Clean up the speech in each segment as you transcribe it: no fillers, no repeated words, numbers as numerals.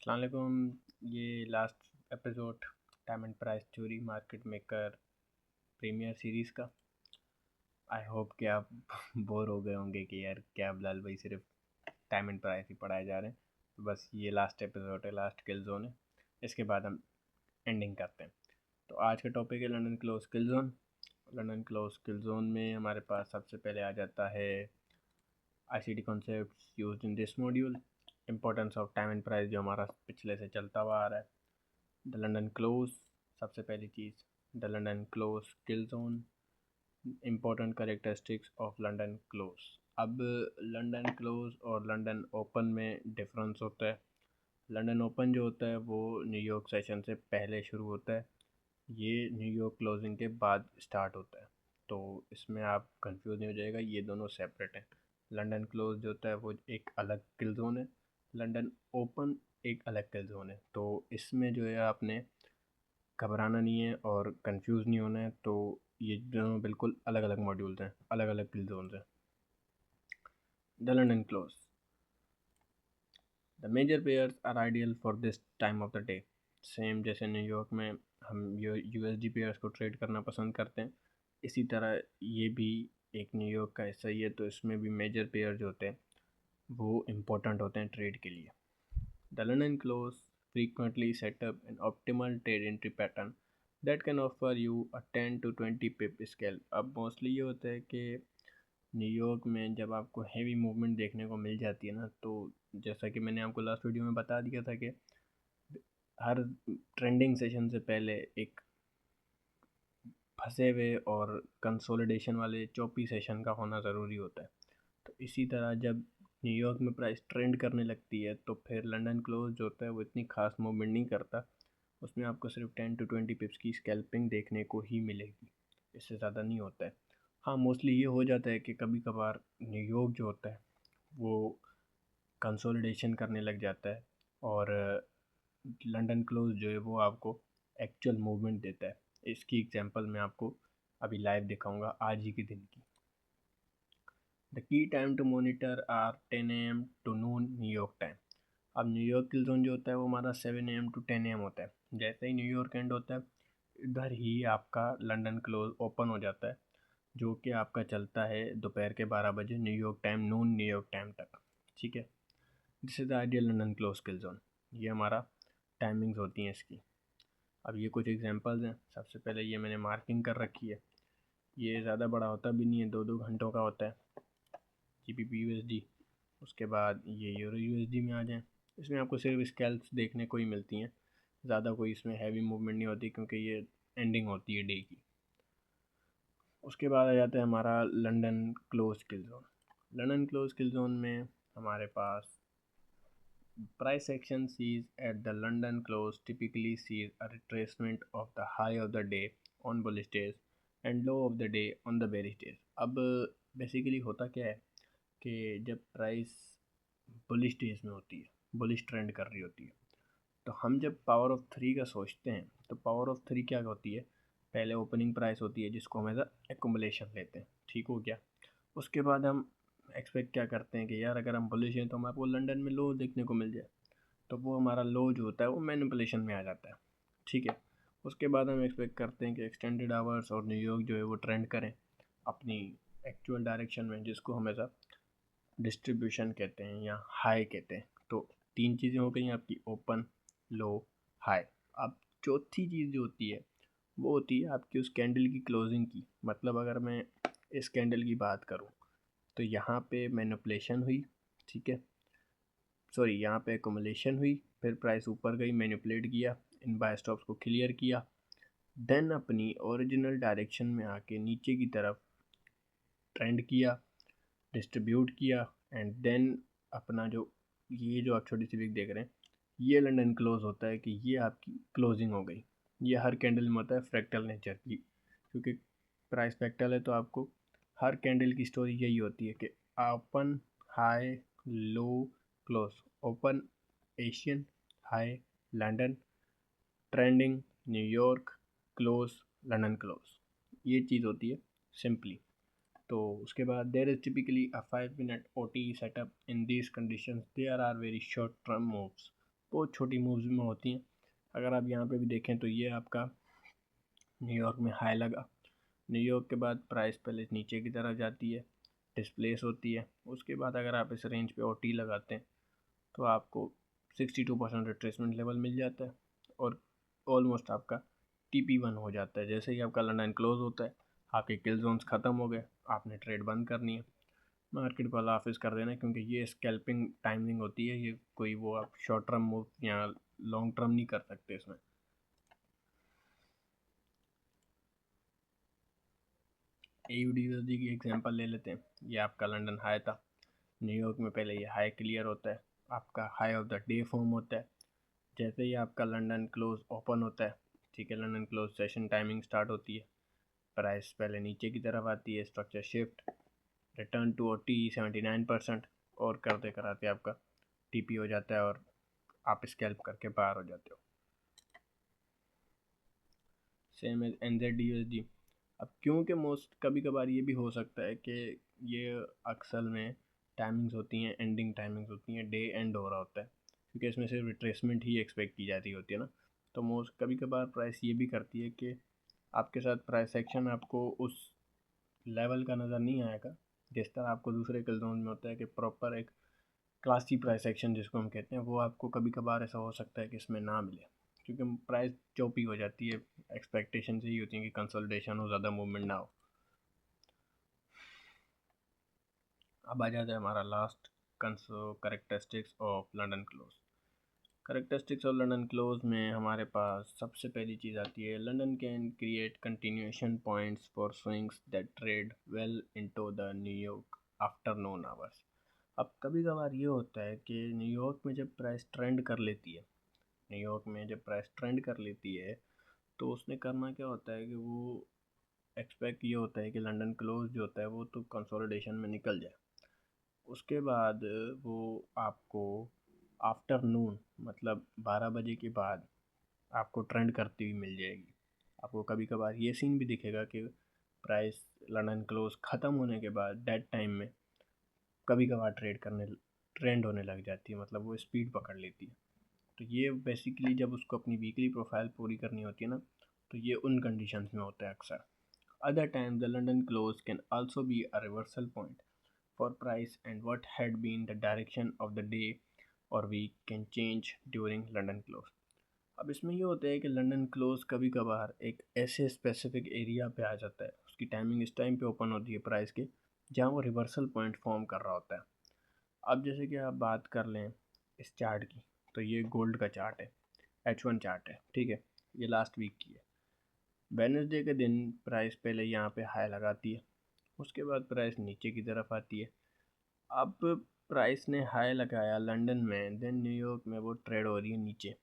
अस्सलाम वालेकुम। ये last episode time and price theory market maker premier series का। आई होप कि आप बोर हो गए होंगे कि यार क्या बिलाल भाई सिर्फ टाइम एंड प्राइस ही पढ़ाए जा रहे हैं। तो बस ये लास्ट एपिसोड है, लास्ट किल जोन है। इसके बाद हम एंडिंग करते हैं। तो आज का टॉपिक है London close kill zone. London close kill zone में हमारे पास सबसे पहले आ जाता है ICT concepts used in this module, importance of time and price जो हमारा पिछले से चलता हुआ आ रहा है, द लंदन क्लोज। सबसे पहली चीज़ the London close kill zone, important characteristics of London close. अब लंदन क्लोज और लंदन ओपन में डिफरेंस होता है। लंदन ओपन जो होता है वो न्यूयॉर्क सेशन से पहले शुरू होता है, ये न्यूयॉर्क क्लोजिंग के बाद स्टार्ट होता है। तो इसमें आप कंफ्यूज नहीं हो जाएगा, ये दोनों सेपरेट हैं। लंदन क्लोज जो होता है वो एक अलग किल जोन है, लंदन ओपन एक अलग किल जोन है। तो इसमें जो है आपने घबराना नहीं है और कंफ्यूज नहीं होना है। तो ये दोनों बिल्कुल अलग अलग मॉड्यूल्स हैं, अलग अलग किल जोन्स हैं। The London close, the major pairs are ideal for this time of the day. Same जैसे न्यूयॉर्क में हम USD पेयर्स को ट्रेड करना पसंद करते हैं, इसी तरह ये भी एक न्यूयॉर्क का हिस्सा ही है। तो इसमें भी मेजर पेयर जो होते हैं वो इम्पोर्टेंट होते हैं ट्रेड के लिए। The London close frequently set up an optimal trade entry pattern that can offer you a 10 to 20 pip scale। अब मोस्टली ये होता है कि न्यूयॉर्क में जब आपको हैवी मूवमेंट देखने को मिल जाती है ना, तो जैसा कि मैंने आपको लास्ट वीडियो में बता दिया था कि हर ट्रेंडिंग सेशन से पहले एक फंसे हुए और कंसोलिडेशन वाले चौपी सेशन का होना ज़रूरी होता है। तो इसी तरह जब न्यूयॉर्क में प्राइस ट्रेंड करने लगती है तो फिर लंदन क्लोज जो होता है वो इतनी खास मूवमेंट नहीं करता, उसमें आपको सिर्फ 10 to 20 पिप्स की स्कैल्पिंग देखने को ही मिलेगी, इससे ज़्यादा नहीं होता है। हाँ, मोस्टली ये हो जाता है कि कभी कभार न्यूयॉर्क जो होता है वो कंसोलिडेशन करने लग जाता है और लंदन क्लोज जो है वो आपको एक्चुअल मूवमेंट देता है। इसकी एग्जांपल मैं आपको अभी लाइव दिखाऊंगा आज ही के दिन की। The key time to monitor are 10 AM to noon New York time. अब न्यूयॉर्क किल जोन जो होता है वो हमारा 7 AM टू 10 AM होता है। जैसे ही न्यूयॉर्क एंड होता है इधर ही आपका लंदन क्लोज ओपन हो जाता है, जो कि आपका चलता है दोपहर के 12 बजे न्यूयॉर्क टाइम, नून न्यूयॉर्क टाइम तक। ठीक है, this is the ideal London close kill zone. ये हमारा टाइमिंग्स होती हैं इसकी। अब ये कुछ एग्जांपल्स हैं। सबसे पहले ये मैंने मार्किंग कर रखी है, ये ज़्यादा बड़ा होता भी नहीं है, 2-2 घंटों का होता है। GBP USD, उसके बाद ये यूरो USD में आ जाएं। इसमें आपको सिर्फ स्केल्स देखने को ही मिलती हैं, ज़्यादा कोई इसमें हैवी मूवमेंट नहीं होती क्योंकि ये एंडिंग होती है डे की। उसके बाद आ जाता है हमारा London close kill zone. London close kill zone में हमारे पास price action sees at the London close typically sees a retracement of the high of the day on bullish days and low of the day on the bearish days। अब basically होता क्या है कि जब price bullish days में होती है, bullish trend कर रही होती है, तो हम जब पावर ऑफ 3 का सोचते हैं तो पावर ऑफ 3 क्या होती है, पहले ओपनिंग प्राइस होती है जिसको हम एज एक्यूमुलेशन लेते हैं। ठीक हो गया। उसके बाद हम एक्सपेक्ट क्या करते हैं कि यार अगर हम बुलिश हैं तो हमारे को लंदन में लो देखने को मिल जाए, तो वो हमारा लो जो होता है वो मैनिपुलेशन में आ जाता है। ठीक है, उसके बाद हम एक्सपेक्ट करते हैं कि एक्सटेंडेड आवर्स और न्यूयॉर्क जो है वो ट्रेंड करें अपनी एक्चुअल डायरेक्शन में, जिसको हम ऐसा डिस्ट्रीब्यूशन कहते हैं या हाई कहते हैं। तो 3 चीज़ें हो गई आपकी, ओपन, लो, हाई। अब चौथी चीज़ जो होती है वो होती है आपकी उस कैंडल की क्लोजिंग की। मतलब अगर मैं इस कैंडल की बात करूँ तो यहाँ पे मैनिपुलेशन हुई, ठीक है, सॉरी यहाँ पे एकुमुलेशन हुई, फिर प्राइस ऊपर गई, मैनिपुलेट किया, इन बाय स्टॉप्स को क्लियर किया, देन अपनी ओरिजिनल डायरेक्शन में आके नीचे की तरफ ट्रेंड किया, डिस्ट्रीब्यूट किया, एंड देन अपना जो ये जो आप छोटी सी विक देख रहे हैं ये लंदन क्लोज होता है कि ये आपकी क्लोजिंग हो गई। ये हर कैंडल में होता है फ्रैक्टल नेचर की, क्योंकि प्राइस फ्रैक्टल है तो आपको हर कैंडल की स्टोरी यही होती है कि open, high, low, close. Open Asian, high London, trending New York, close London close, ये चीज़ होती है सिंपली। तो उसके बाद there is typically a 5 minute OT setup in these conditions, there are very short term moves. बहुत छोटी मूव्स में होती हैं। अगर आप यहाँ पे भी देखें तो ये आपका न्यूयॉर्क में हाई लगा, न्यूयॉर्क के बाद प्राइस पहले नीचे की तरफ जाती है, डिस्प्लेस होती है, उसके बाद अगर आप इस रेंज पे OT लगाते हैं तो आपको 62% रिट्रेसमेंट लेवल मिल जाता है और ऑलमोस्ट आपका TP1 हो जाता है। जैसे ही आपका लंदन क्लोज होता है, आपके किल जोन्स ख़त्म हो गए, आपने ट्रेड बंद करनी है, मार्केट को ऑफिस कर देना है, क्योंकि ये स्कैल्पिंग टाइमिंग होती है, ये कोई वो आप शॉर्ट टर्म मूव या लॉन्ग टर्म नहीं कर सकते इसमें। AUD की एग्जांपल ले लेते हैं। ये आपका लंदन हाई था, न्यूयॉर्क में पहले ये हाई क्लियर होता है, आपका high of the day form होता है। जैसे ही आपका लंदन क्लोज ओपन होता है, ठीक है, London close session timing start होती है, प्राइस पहले नीचे की तरफ आती है, structure shift, return to OT 79% और करते कराते आपका TP हो जाता है और आप स्कैल्प करके बाहर हो जाते हो। Same as NZD USD। अब क्योंकि मोस्ट कभी कभार ये भी हो सकता है कि ये अक्सर में टाइमिंग्स होती हैं, एंडिंग टाइमिंग्स होती हैं, डे एंड हो रहा होता है, क्योंकि इसमें सिर्फ रिट्रेसमेंट ही एक्सपेक्ट की जाती होती है ना। तो मोस्ट कभी कभार प्राइस ये भी करती है कि आपके साथ प्राइस एक्शन आपको उस लेवल का नज़र नहीं आएगा जिस तरह आपको दूसरे किल जोन में होता है, कि प्रॉपर एक क्लासी प्राइस एक्शन जिसको हम कहते हैं, वो आपको कभी कभार ऐसा हो सकता है कि इसमें ना मिले, क्योंकि प्राइस चौपी हो जाती है। एक्सपेक्टेशन से ही होती है कि कंसोलिडेशन हो, ज़्यादा मूवमेंट ना हो। अब आ जाता है हमारा last characteristics of London close. Characteristics of London close में हमारे पास सबसे पहली चीज़ आती है, London can create continuation points for swings that trade well into the New York afternoon hours. अब कभी कभार ये होता है कि न्यूयॉर्क में जब प्राइस ट्रेंड कर लेती है, न्यूयॉर्क में जब प्राइस ट्रेंड कर लेती है तो उसने करना क्या होता है कि वो एक्सपेक्ट ये होता है कि लंदन क्लोज जो होता है वो तो कंसोलिडेशन में निकल जाए, उसके बाद वो आपको आफ्टरनून मतलब 12 बजे के बाद आपको ट्रेंड करती हुई मिल जाएगी। आपको कभी कभार ये सीन भी दिखेगा कि प्राइस लंदन क्लोज ख़त्म होने के बाद डेड टाइम में कभी कभार ट्रेंड होने लग जाती है, मतलब वो स्पीड पकड़ लेती है। तो ये बेसिकली जब उसको अपनी वीकली प्रोफाइल पूरी करनी होती है ना, तो ये उन कंडीशंस में होता है अक्सर। Other time the London close can also be a reversal point for price, and what had been the direction of the day or week can change during London close। अब इसमें ये होता है कि लंदन क्लोज कभी कभार एक ऐसे स्पेसिफिक एरिया पे आ जाता है, उसकी टाइमिंग इस टाइम पे ओपन होती है प्राइस के, जहाँ वो रिवर्सल पॉइंट फॉर्म कर रहा होता है। अब जैसे कि आप बात कर लें इस चार्ट की, तो ये गोल्ड का चार्ट है, H1 चार्ट है, ठीक है, ये लास्ट वीक की है। वेडनेसडे के दिन प्राइस पहले यहाँ पे हाई लगाती है, उसके बाद प्राइस नीचे की तरफ आती है। अब प्राइस ने हाई लगाया लंदन में, देन न्यूयॉर्क में वो ट्रेड हो रही है नीचे।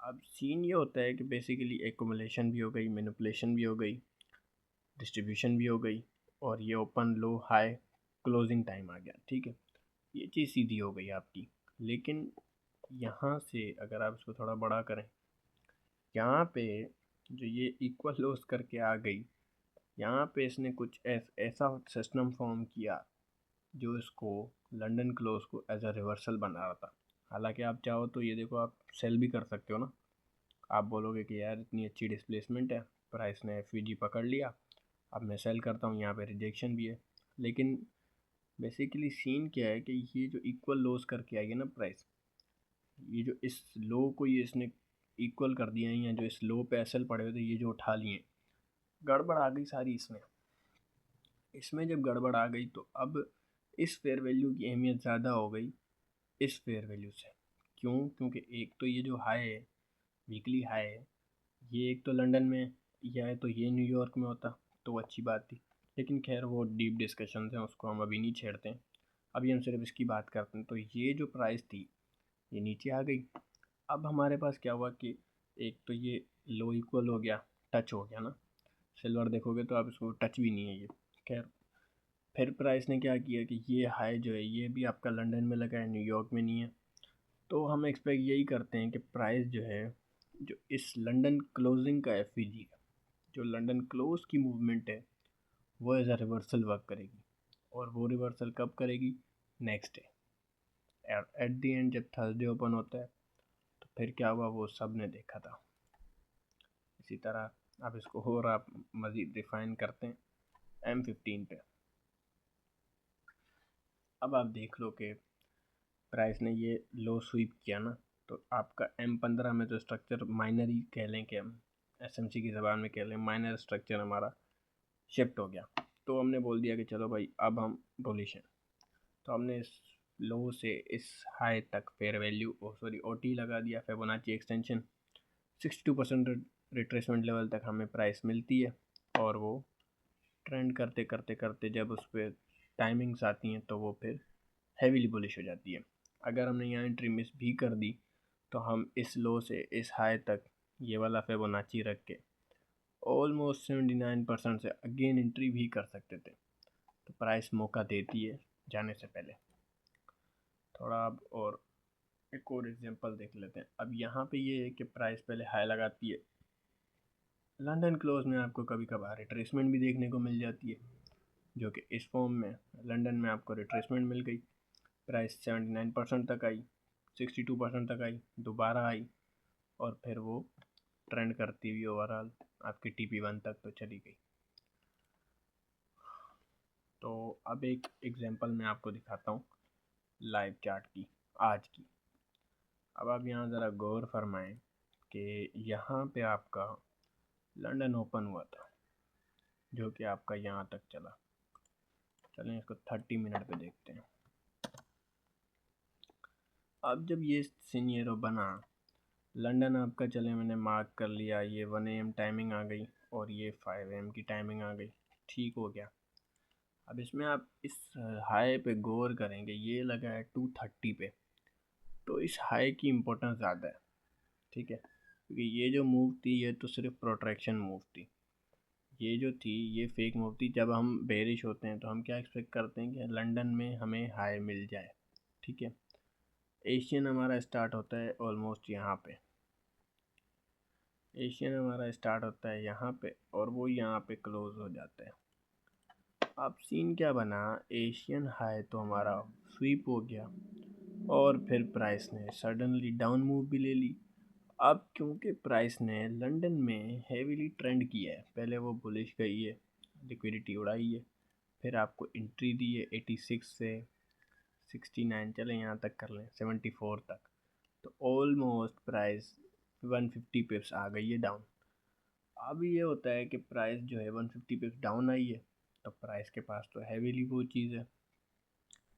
अब सीन ये होता है कि बेसिकली एक्यूमुलेशन भी हो गई, मैनिपुलेशन भी हो गई, डिस्ट्रीब्यूशन भी हो गई, और ये open low high closing time आ गया, ठीक है, ये चीज़ सीधी हो गई आपकी। लेकिन यहाँ से अगर आप इसको थोड़ा बड़ा करें, यहाँ पे जो ये इक्वल लॉस करके आ गई, यहाँ पे इसने कुछ ऐसा सिस्टम फॉर्म किया जो इसको लंदन क्लोज को एज अ रिवर्सल बना रहा था। हालांकि आप चाहो तो ये देखो, आप सेल भी कर सकते हो ना, आप बोलोगे कि यार इतनी अच्छी डिस्प्लेसमेंट है, प्राइस ने FVG पकड़ लिया, अब मैं सेल करता हूँ, यहाँ पे रिजेक्शन भी है। लेकिन बेसिकली सीन क्या है कि ये जो इक्वल लोस करके आई है ना प्राइस, ये जो इस लो को ये इसने इक्वल कर दिया है, या जो इस लो पे एसएल पड़े हुए थे ये जो उठा लिए, गड़बड़ आ गई सारी इसमें। इसमें जब गड़बड़ आ गई तो अब इस फेयर वैल्यू की अहमियत ज़्यादा हो गई इस फेयर वैल्यू से। क्यों? क्योंकि एक तो ये जो हाई है, वीकली हाई है, ये एक तो लंदन में, या है तो ये न्यूयॉर्क में होता तो अच्छी बात थी, लेकिन खैर वो डीप डिस्कशन हैं, उसको हम अभी नहीं छेड़ते हैं। अभी हम सिर्फ इसकी बात करते हैं। तो ये जो प्राइस थी ये नीचे आ गई। अब हमारे पास क्या हुआ कि एक तो ये लो इक्वल हो गया, टच हो गया ना, सिल्वर देखोगे तो आप इसको टच भी नहीं है ये। खैर फिर प्राइस ने क्या किया कि ये हाई जो है ये भी आपका लंदन में लगा है, न्यूयॉर्क में नहीं है। तो हम एक्सपेक्ट यही करते हैं कि प्राइस जो है, जो इस लंदन क्लोजिंग का FVG है, जो लंदन क्लोज की मूवमेंट है, वो एज अ रिवर्सल वर्क करेगी। और वो रिवर्सल कब करेगी? Next day, at the end जब थर्सडे ओपन होता है तो फिर क्या हुआ वो सब ने देखा था। इसी तरह आप इसको और आप मज़ीद रिफाइन करते हैं M15 पे। अब आप देख लो कि प्राइस ने ये लो स्वीप किया ना, तो आपका M15 में तो स्ट्रक्चर माइनर ही कह लें कि हम SMC की ज़बान में कह लें माइनर स्ट्रक्चर हमारा शिफ्ट हो गया। तो हमने बोल दिया कि चलो भाई अब हम बुलिश हैं। तो हमने इस लो से इस हाई तक फेयर वैल्यू OT लगा दिया, फिबोनाची एक्सटेंशन 62% रिट्रेसमेंट लेवल तक हमें प्राइस मिलती है, और वो ट्रेंड करते करते करते जब उस पर टाइमिंग्स आती हैं तो वो फिर हैवीली बुलिश हो जाती है। अगर हमने यहाँ एंट्री मिस भी कर दी तो हम इस लो से इस हाई तक ये वाला फिबोनाची रख के ऑलमोस्ट 79% से अगेन एंट्री भी कर सकते थे। तो प्राइस मौका देती है जाने से पहले। थोड़ा अब और एक और एग्जांपल देख लेते हैं। अब यहाँ पे ये है कि प्राइस पहले हाई लगाती है, लंदन क्लोज में आपको कभी कभार रिट्रेसमेंट भी देखने को मिल जाती है, जो कि इस फॉर्म में लंदन में आपको रिट्रेसमेंट मिल गई, प्राइस 79% तक आई, 62% तक आई, दोबारा आई, और फिर वो ट्रेंड करती हुई ओवरऑल आपकी TP1 तक तो चली गई। तो अब एक एग्जांपल मैं आपको दिखाता हूँ लाइव चार्ट की आज की। अब आप यहाँ ज़रा गौर फरमाएं कि यहाँ पे आपका लंदन ओपन हुआ था, जो कि आपका यहाँ तक चला। चलें इसको 30 मिनट पे देखते हैं। अब जब ये सिनेरियो बना, लंदन आपका चले मैंने मार्क कर लिया, ये 1 AM टाइमिंग आ गई और ये 5 AM की टाइमिंग आ गई, ठीक हो गया। अब इसमें आप इस हाई पे गौर करेंगे, ये लगा है 230 पे, तो इस हाई की इम्पोर्टेंस ज़्यादा है, ठीक है, क्योंकि ये जो मूव थी ये तो सिर्फ प्रोट्रैक्शन मूव थी, ये जो थी ये फेक मूव थी। जब हम बेरिश होते हैं तो हम क्या एक्सपेक्ट करते हैं कि लंदन में हमें हाई मिल जाए, ठीक है। एशियन हमारा स्टार्ट होता है ऑलमोस्ट यहाँ पे, एशियन हमारा स्टार्ट होता है यहाँ पे और वो यहाँ पे क्लोज हो जाता है। अब सीन क्या बना, एशियन हाई तो हमारा स्वीप हो गया और फिर प्राइस ने सडनली डाउन मूव भी ले ली। अब क्योंकि प्राइस ने लंदन में हेवीली ट्रेंड किया है, पहले वो बुलिश गई है, लिक्विडिटी उड़ाई है, फिर आपको एंट्री दी है 86 से 69, चलें यहाँ तक कर लें 74 तक, तो ऑलमोस्ट प्राइस 150 पिप्स आ गई है डाउन। अब ये होता है कि प्राइस जो है 150 पिप्स डाउन आई है, तो प्राइस के पास तो हैवीली वो चीज़ है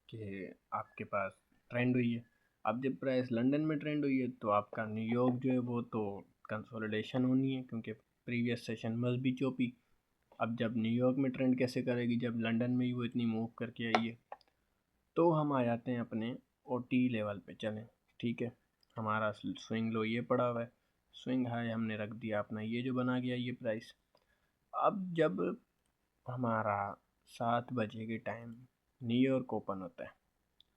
कि आपके पास ट्रेंड हुई है। अब जब प्राइस लंदन में ट्रेंड हुई है तो आपका न्यूयॉर्क जो है वो तो कंसोलिडेशन होनी है, क्योंकि प्रीवियस सेशन मस्ट बी चोपी। अब जब न्यूयॉर्क में ट्रेंड कैसे करेगी जब लंदन में ही वो इतनी मूव करके आई है। तो हम आ जाते हैं अपने OT लेवल पे, चलें ठीक है, हमारा स्विंग लो ये पड़ा हुआ है, स्विंग हाई हमने रख दिया अपना ये जो बना गया ये प्राइस। अब जब हमारा 7 बजे के टाइम न्यूयॉर्क ओपन होता है,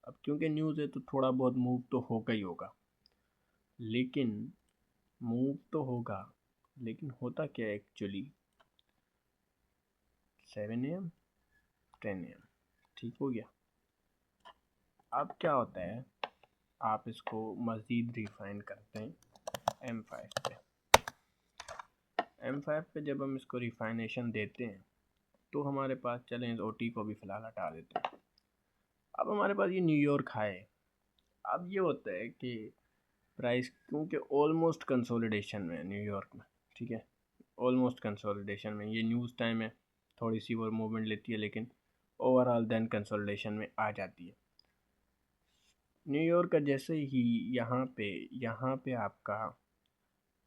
अब क्योंकि न्यूज़ है तो थोड़ा बहुत मूव तो होगा ही होगा, लेकिन मूव तो होगा, लेकिन होता क्या है एक्चुअली 7 AM 10 AM ठीक हो गया। अब क्या होता है, आप इसको मज़ीद रिफाइन करते हैं M5 पे। M5 पे जब हम इसको रिफाइनेशन देते हैं तो हमारे पास, चलें इस OT को भी फ़िलहाल हटा देते हैं, अब हमारे पास ये न्यूयॉर्क हाई है। अब ये होता है कि प्राइस क्योंकि ऑलमोस्ट कंसोलिडेशन में है न्यूयॉर्क में, ठीक है, ऑलमोस्ट कंसोलिडेशन में, ये न्यूज़ टाइम है, थोड़ी सी वो मूवमेंट लेती है लेकिन ओवरऑल देन कंसोलिडेशन में आ जाती है। न्यूयॉर्क का जैसे ही यहाँ पे आपका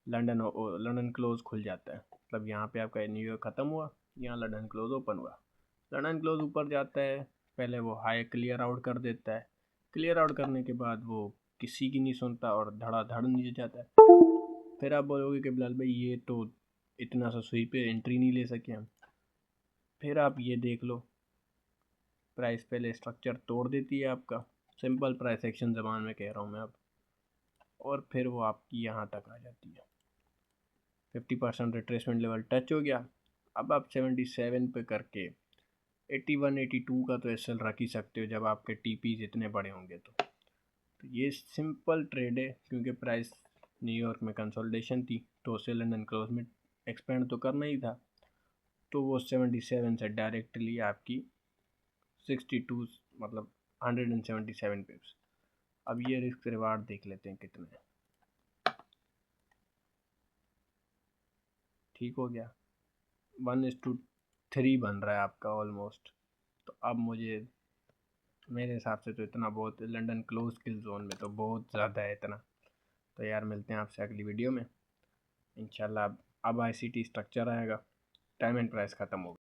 लंदन क्लोज खुल जाता है, मतलब यहाँ पे आपका न्यूयॉर्क ख़त्म हुआ, यहाँ लंदन क्लोज ओपन हुआ, लंदन क्लोज ऊपर जाता है, पहले वो हाई क्लियर आउट कर देता है, क्लियर आउट करने के बाद वो किसी की नहीं सुनता और धड़ाधड़ नीचे जाता है। फिर आप बोलोगे कि बिलाल भाई ये तो इतना सा स्वीप पे एंट्री नहीं ले सके हम। फिर आप ये देख लो, प्राइस पहले स्ट्रक्चर तोड़ देती है आपका, सिंपल प्राइस एक्शन ज़बान में कह रहा हूँ मैं अब, और फिर वो आपकी यहाँ तक आ जाती है, 50% रिट्रेसमेंट लेवल टच हो गया। अब आप 77 पे करके 81 82 का तो SL रख ही सकते हो जब आपके TPs इतने बड़े होंगे तो। तो ये सिंपल ट्रेड है, क्योंकि प्राइस न्यूयॉर्क में कंसोलिडेशन थी तो उसे लंदन क्लोज में एक्सपेंड तो करना ही था, तो वो 77 से डायरेक्टली आपकी 62 मतलब 177 पिप्स। अब ये रिस्क रिवार्ड देख लेते हैं कितने हैं। ठीक हो गया, 1:3 बन रहा है आपका ऑलमोस्ट। तो अब मुझे मेरे हिसाब से तो इतना बहुत, लंदन क्लोज किल जोन में तो बहुत ज़्यादा है इतना। तो यार मिलते हैं आपसे अगली वीडियो में इंशाल्लाह। अब ICT स्ट्रक्चर आएगा, टाइम एंड प्राइस ख़त्म होगा।